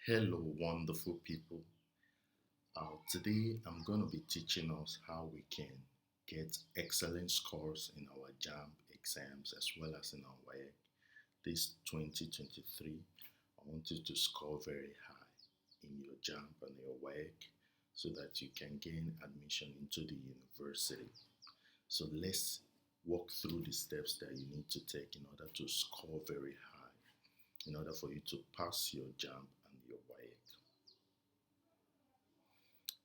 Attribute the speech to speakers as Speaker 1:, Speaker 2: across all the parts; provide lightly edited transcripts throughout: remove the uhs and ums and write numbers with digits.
Speaker 1: Hello, wonderful people. Today I'm going to be teaching us how we can get excellent scores in our Jamb exams as well as in our Waec. This 2023, I want you to score very high in your Jamb and your Waec so that you can gain admission into the university. So let's walk through the steps that you need to take in order to score very high, in order for you to pass your Jamb and your Waec.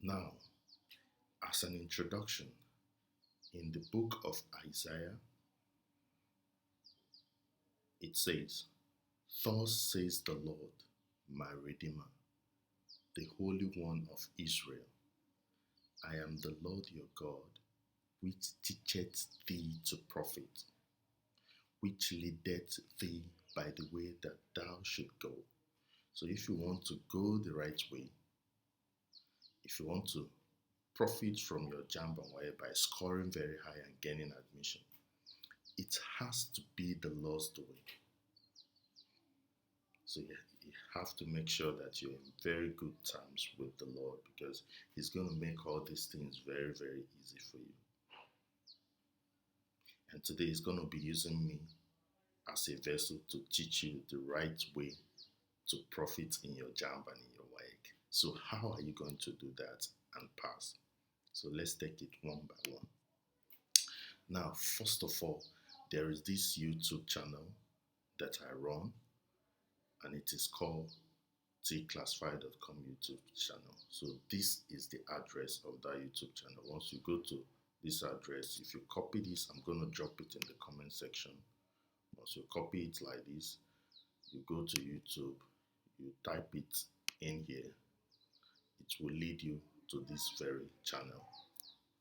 Speaker 1: Now, as an introduction, in the book of Isaiah, it says, "Thus says the Lord, my Redeemer, the Holy One of Israel. I am the Lord your God, which teacheth thee to profit, which leadeth thee by the way that thou should go." So if you want to go the right way, if you want to profit from your Jamb and Waec by scoring very high and gaining admission, it has to be the Lord's doing. So you have to make sure that you're in very good terms with the Lord, because He's going to make all these things very, very easy for you. And today He's going to be using me as a vessel to teach you the right way to profit in your Jamb and in your Waec. So how are you going to do that and pass? So let's take it one by one. Now, first of all, there is this YouTube channel that I run, and it is called Tclassified.com YouTube channel. So this is the address of that YouTube channel. Once you go to this address, if you copy this, I'm going to drop it in the comment section. Once you copy it like this, you go to YouTube, you type it in here, it will lead you to this very channel.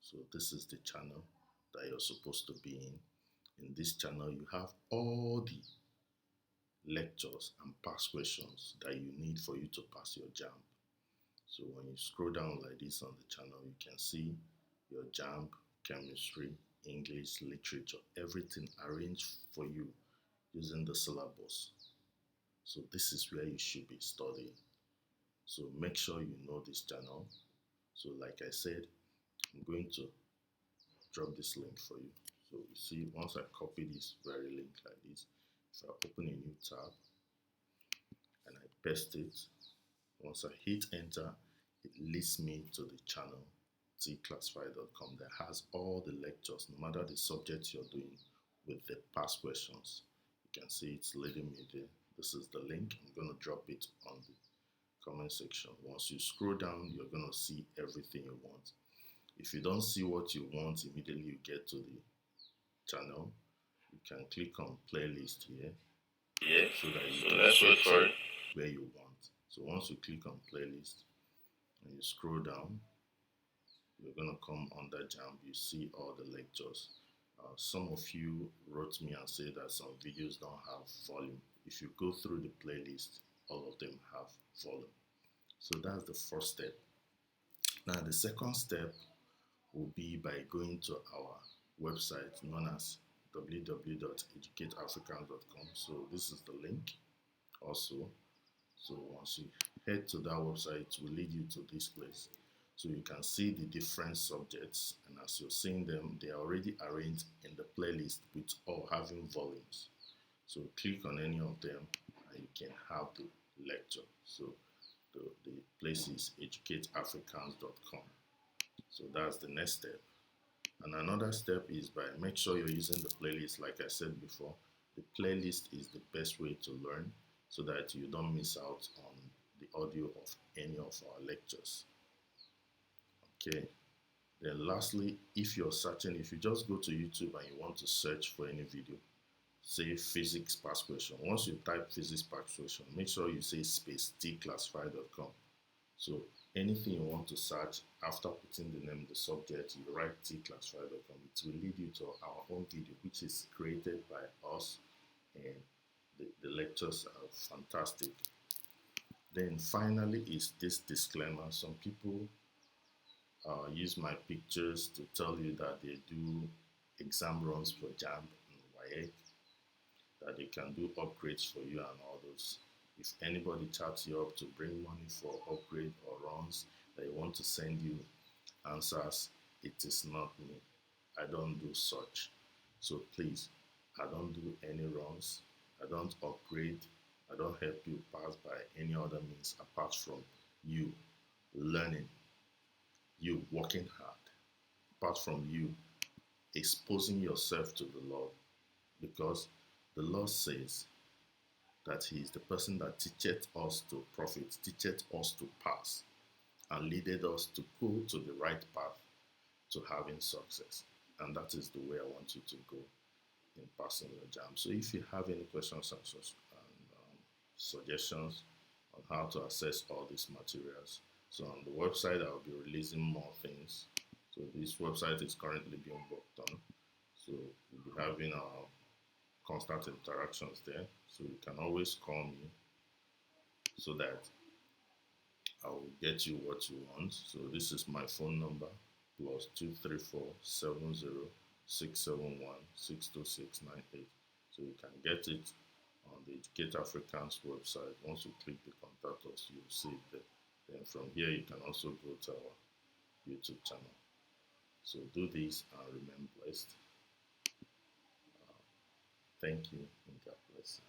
Speaker 1: So this is the channel that you're supposed to be in. In this channel, you have all the lectures and past questions that you need for you to pass your Jamb. So when you scroll down like this on the channel, you can see your Jamb, chemistry, English, literature, everything arranged for you using the syllabus. So this is where you should be studying. So make sure you know this channel. So like I said, I'm going to drop this link for you. So you see, once I copy this very link like this, if I open a new tab and I paste it, once I hit enter, it leads me to the channel Tclassified.com that has all the lectures, no matter the subject you're doing, with the past questions. You can see it's leading me there. This is the link. I'm going to drop it on the comment section. Once you scroll down, you're going to see everything you want. If you don't see what you want immediately you get to the channel, you can click on playlist here, so that you can search where you want. So once you click on playlist and you scroll down, you're going to come under Jamb. You see all the lectures. Some of you wrote me and said that some videos don't have volume. If you go through the playlist, all of them have volume. So that's the first step. Now the second step will be by going to our website known as www.educateafricans.com. So this is the link also. So once you head to that website, it will lead you to this place. So you can see the different subjects, and as you're seeing them, they are already arranged in the playlist with all having volumes. So click on any of them and you can have the lecture. So the place is educateafricans.com. So that's the next step. And another step is by make sure you're using the playlist. Like I said before, the playlist is the best way to learn so that you don't miss out on the audio of any of our lectures. Okay. Then lastly, if you're searching, if you just go to YouTube and you want to search for any video, say physics past question. Once you type physics past question, make sure you say space Tclassified.com. So anything you want to search, after putting the name of the subject, you write Tclassified.com. It will lead you to our own video, which is created by us, and the lectures are fantastic. Then finally is this disclaimer. Some people use my pictures to tell you that they do exam runs for Jamb and Waec, that they can do upgrades for you and all those. If anybody chats you up to bring money for upgrade or runs, they want to send you answers, it is not me. I don't do such. So please, I don't do any runs. I don't upgrade. I don't help you pass by any other means apart from you learning, you working hard, apart from you exposing yourself to the Lord, because the Lord says that He is the person that teacheth us to profit, teacheth us to pass, and leadeth us to go to the right path to having success. And that is the way I want you to go in passing your jam. So if you have any questions and suggestions on how to access all these materials, so on the website I'll be releasing more things. So this website is currently being worked on. So we'll be having our constant interactions there. So you can always call me so that I will get you what you want. So this is my phone number, plus 234-70-671-62698. So you can get it on the Educate Africans website. Once you click the contact us, you'll see it there. Then from here, you can also go to our YouTube channel. So do this and remain blessed. Thank you, and God bless you.